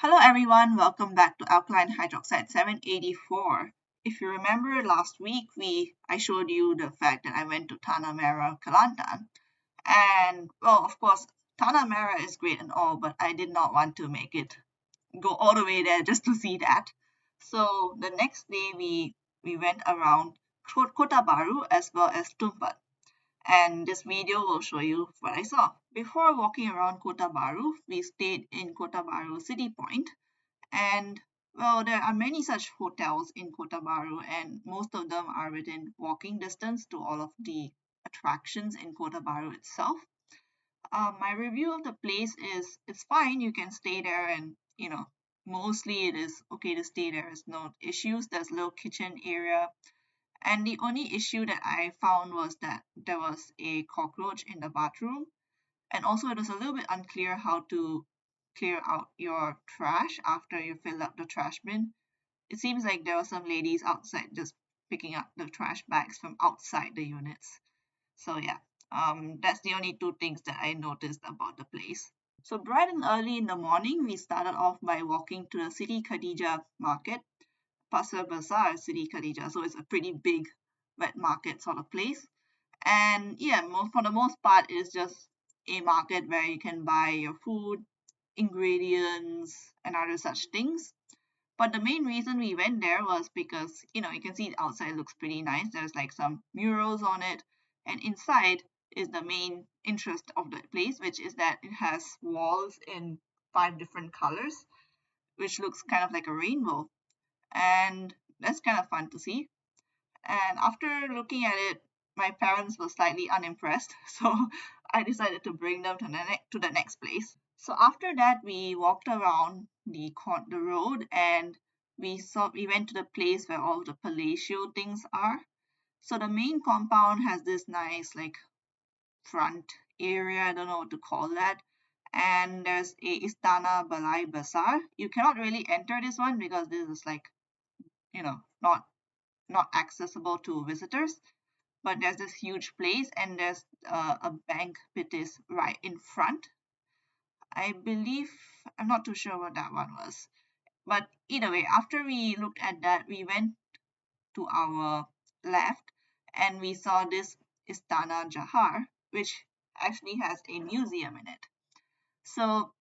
Hello everyone, welcome back to alkaline hydroxide 784. If you remember last week, I showed you the fact that I went to Tanah Merah Kelantan. And well, of course, Tanah Merah is great and all, but I did not want to make it go all the way there just to see that. So the next day we went around Kota Bahru as well as Tumpat, and this video will show you what I saw. Before walking around Kota Bahru, we stayed in Kota Bahru City Point, and well, there are many such hotels in Kota Bahru, and most of them are within walking distance to all of the attractions in Kota Bahru itself. My review of the place is it's fine. You can stay there, and mostly it is okay to stay there. There's no issues. There's a little kitchen area, and the only issue that I found was that there was a cockroach in the bathroom, and also it was a little bit unclear how to clear out your trash after you fill up the trash bin. It seems like there were some ladies outside just picking up the trash bags from outside the units. So yeah, that's the only two things that I noticed about the place. So bright and early in the morning, we started off by walking to the City Khadija market, Pasar Bazaar City Khadija. So it's a pretty big wet market sort of place. And yeah, for the most part, it's just a market where you can buy your food, ingredients, and other such things. But the main reason we went there was because, you can see the outside looks pretty nice. There's like some murals on it. And inside is the main interest of the place, which is that it has walls in 5 different colors, which looks kind of like a rainbow. And that's kind of fun to see. And after looking at it, my parents were slightly unimpressed, so I decided to bring them to the next place. So after that, we walked around the road, and we went to the place where all the palatial things are. So the main compound has this nice like front area. I don't know what to call that. And there's a Istana Balai Besar. You cannot really enter this one because this is like, not accessible to visitors. But there's this huge place, and there's a bank which is right in front. I believe, I'm not too sure what that one was. But either way, after we looked at that, we went to our left, and we saw this Istana Jahar, which actually has a museum in it. So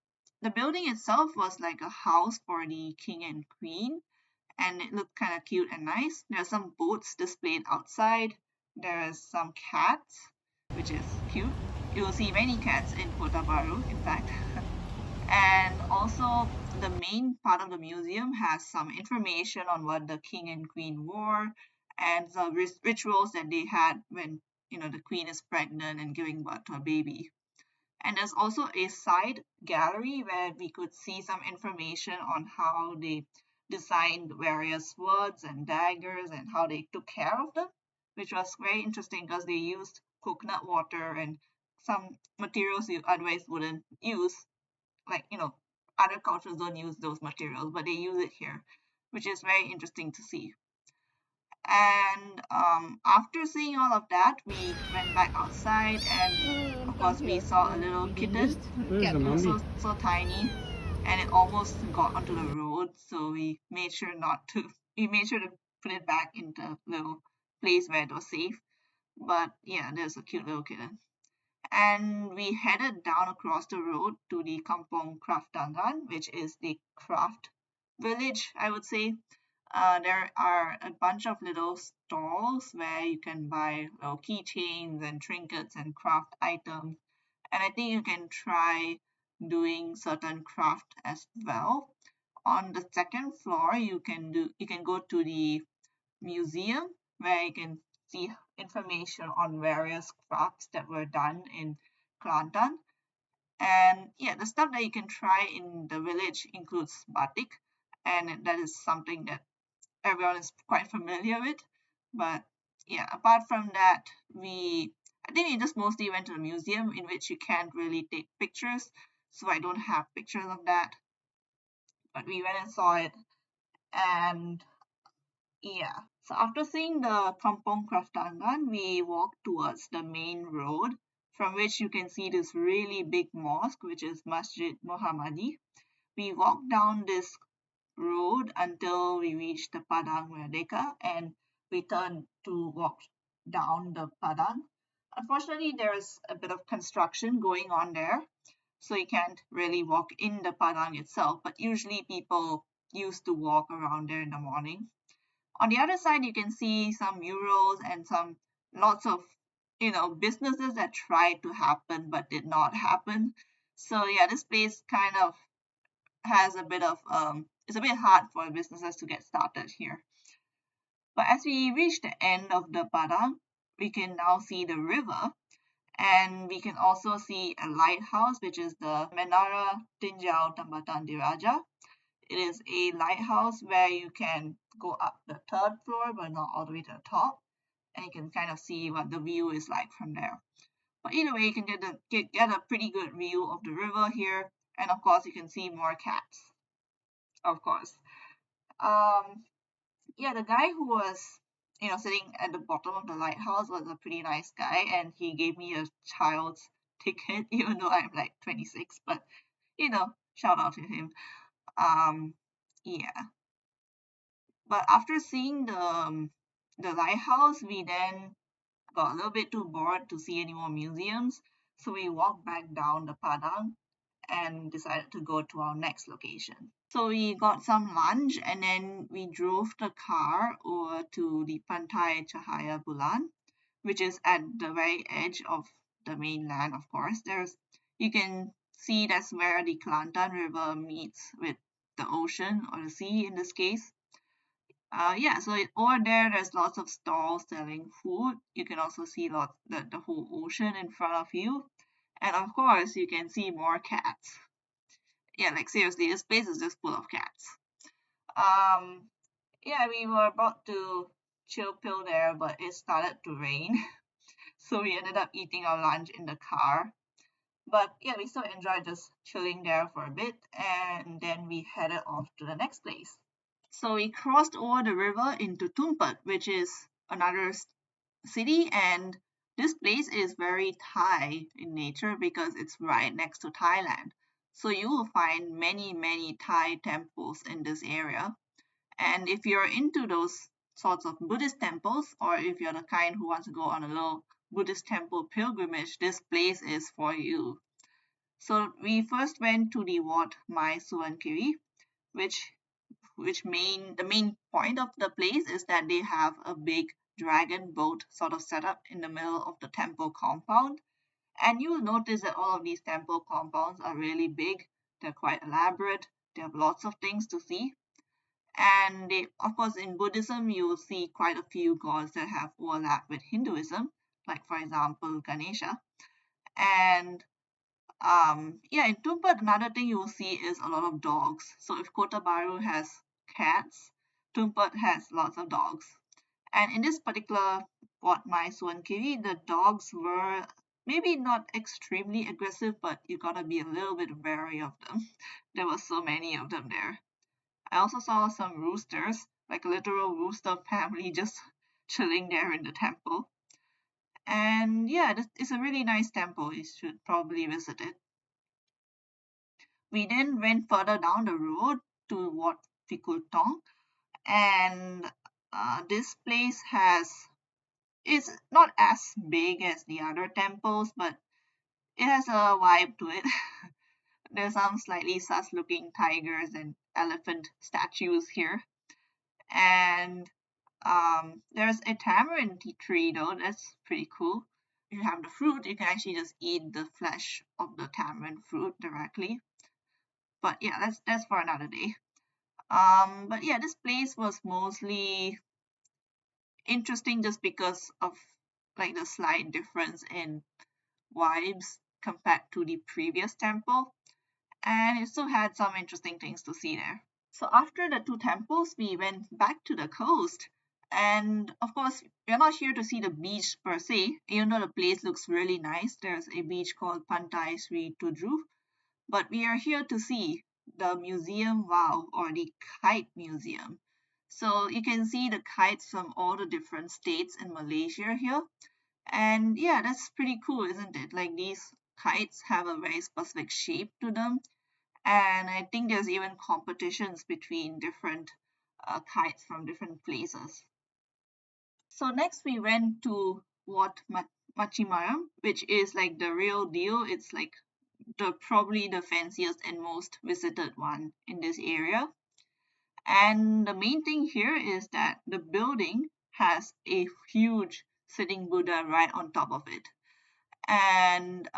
the building itself was like a house for the king and queen, and it looked kind of cute and nice. There are some boats displayed outside. There's some cats, which is cute. You will see many cats in Kota Bahru, in fact. And also, the main part of the museum has some information on what the king and queen wore, and the rituals that they had when the queen is pregnant and giving birth to a baby. And there's also a side gallery where we could see some information on how they designed various swords and daggers and how they took care of them, which was very interesting because they used coconut water and some materials you otherwise wouldn't use. Like, other cultures don't use those materials, but they use it here, which is very interesting to see. And after seeing all of that, we went back outside, and of course we saw a little kitten. It was so tiny, and it almost got onto the road, so we made sure to put it back in the little place where it was safe. But yeah, there's a cute little kitten. And we headed down across the road to the Kampong Kraftangan, which is the craft village, I would say. There are a bunch of little stalls where you can buy little keychains and trinkets and craft items. And I think you can try doing certain craft as well. On the second floor, you can go to the museum where you can see information on various crafts that were done in Kelantan. And yeah, the stuff that you can try in the village includes batik, and that is something that everyone is quite familiar with. But yeah, apart from that, I think we just mostly went to the museum, in which you can't really take pictures, so I don't have pictures of that. But we went and saw it, and yeah. So after seeing the Kampong Kraftangan, we walked towards the main road, from which you can see this really big mosque, which is Masjid Muhammadi, we walked down this road until we reached the Padang Merdeka, and we turned to walk down the Padang. Unfortunately, there's a bit of construction going on there, so you can't really walk in the Padang itself, but usually people used to walk around there in the morning. On the other side, you can see some murals and some lots of businesses that tried to happen but did not happen. So yeah, this place kind of has a bit of it's a bit hard for businesses to get started here. But as we reach the end of the Padang, we can now see the river, and we can also see a lighthouse, which is the Menara Tinjau Tambatan Diraja. It is a lighthouse where you can go up the third floor, but not all the way to the top, and you can kind of see what the view is like from there. But either way, you can get a pretty good view of the river here, and of course, you can see more cats, of course. Um, yeah, the guy who was sitting at the bottom of the lighthouse was a pretty nice guy, and he gave me a child's ticket, even though I'm like 26. But shout out to him. Um, yeah. But after seeing the lighthouse, we then got a little bit too bored to see any more museums, so we walked back down the Padang and decided to go to our next location. So we got some lunch and then we drove the car over to the Pantai Cahaya Bulan, which is at the very edge of the mainland, of course. You can see that's where the Kelantan River meets with the ocean or the sea in this case. Yeah, so over there's lots of stalls selling food. You can also see the whole ocean in front of you. And of course, you can see more cats. Yeah, like seriously, this place is just full of cats. Um, yeah, we were about to chill pill there, but it started to rain. So we ended up eating our lunch in the car. But yeah, we still enjoyed just chilling there for a bit, and then we headed off to the next place. So we crossed over the river into Tumpat, which is another city, and this place is very Thai in nature because it's right next to Thailand. So you will find many, many Thai temples in this area. And if you're into those sorts of Buddhist temples, or if you're the kind who wants to go on a little Buddhist temple pilgrimage, this place is for you. So we first went to the Wat Mai Suankiri, which the main point of the place is that they have a big dragon boat sort of set up in the middle of the temple compound. And you'll notice that all of these temple compounds are really big, they're quite elaborate, they have lots of things to see. And of course, in Buddhism, you will see quite a few gods that have overlap with Hinduism, like for example, Ganesha. And yeah, in Tumpat, another thing you will see is a lot of dogs. So if Kota Bahru has cats, Tumpat has lots of dogs. And in this particular Wat Mai Suankiri, the dogs were maybe not extremely aggressive, but you gotta be a little bit wary of them. There were so many of them there. I also saw some roosters, like a literal rooster family just chilling there in the temple. And yeah, it's a really nice temple. You should probably visit it. We then went further down the road to Wat Fikultong, and this place is not as big as the other temples, but it has a vibe to it. There's some slightly sus looking tigers and elephant statues here. And there's a tamarind tree though, that's pretty cool. If you have the fruit, you can actually just eat the flesh of the tamarind fruit directly. But yeah, that's for another day. But yeah, this place was mostly interesting just because of like the slight difference in vibes compared to the previous temple, and it still had some interesting things to see there. So after the two temples, we went back to the coast. And of course, we're not here to see the beach per se, even though the place looks really nice. There's a beach called Pantai Sri Tudru, but we are here to see the Museum Wow, or the Kite Museum. So you can see the kites from all the different states in Malaysia here. And yeah, that's pretty cool, isn't it? Like these kites have a very specific shape to them. And I think there's even competitions between different kites from different places. So next we went to Wat Machimaram, which is like the real deal. It's like probably the fanciest and most visited one in this area. And the main thing here is that the building has a huge sitting Buddha right on top of it. And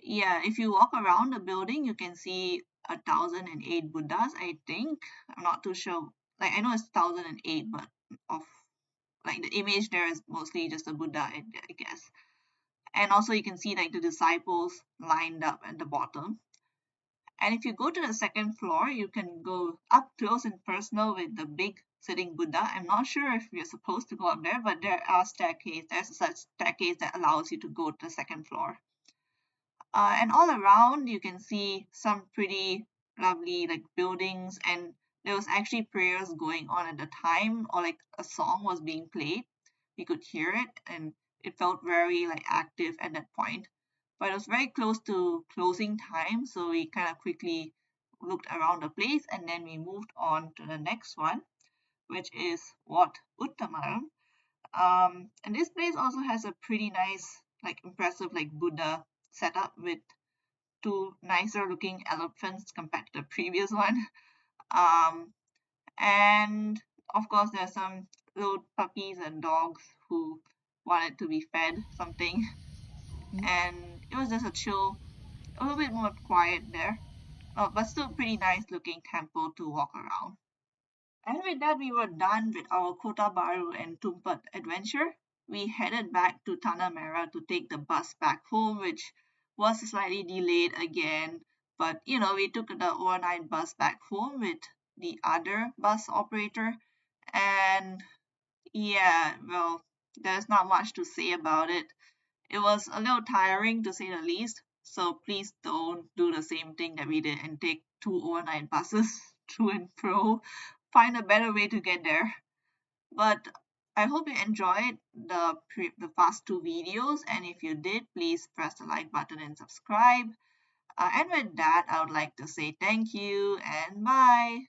yeah, if you walk around the building, you can see 1,008 Buddhas, I think. I'm not too sure. Like I know it's 1,008, but of like the image there is mostly just a Buddha, I guess. And also you can see like the disciples lined up at the bottom. And if you go to the second floor, you can go up close and personal with the big sitting Buddha. I'm not sure if you're supposed to go up there, but there are staircases. There's such staircase that allows you to go to the second floor. And all around, you can see some pretty lovely like buildings, and there was actually prayers going on at the time, or like a song was being played. We could hear it, and it felt very like active at that point. But it was very close to closing time, so we kind of quickly looked around the place, and then we moved on to the next one, which is Wat Uttamaram. And this place also has a pretty nice, like impressive, like Buddha setup with two nicer looking elephants compared to the previous one. Um, and of course, there's some little puppies and dogs who wanted to be fed something. And it was just a chill, a little bit more quiet there, but still pretty nice looking temple to walk around. And with that, we were done with our Kota Bahru and Tumpat adventure. We headed back to Tanah Merah to take the bus back home, which was slightly delayed again. But we took the overnight bus back home with the other bus operator. And yeah, well, there's not much to say about it. It was a little tiring to say the least. So please don't do the same thing that we did and take two overnight buses to and fro. Find a better way to get there. But I hope you enjoyed the past two videos, and if you did, please press the like button and subscribe. And with that, I would like to say thank you and bye.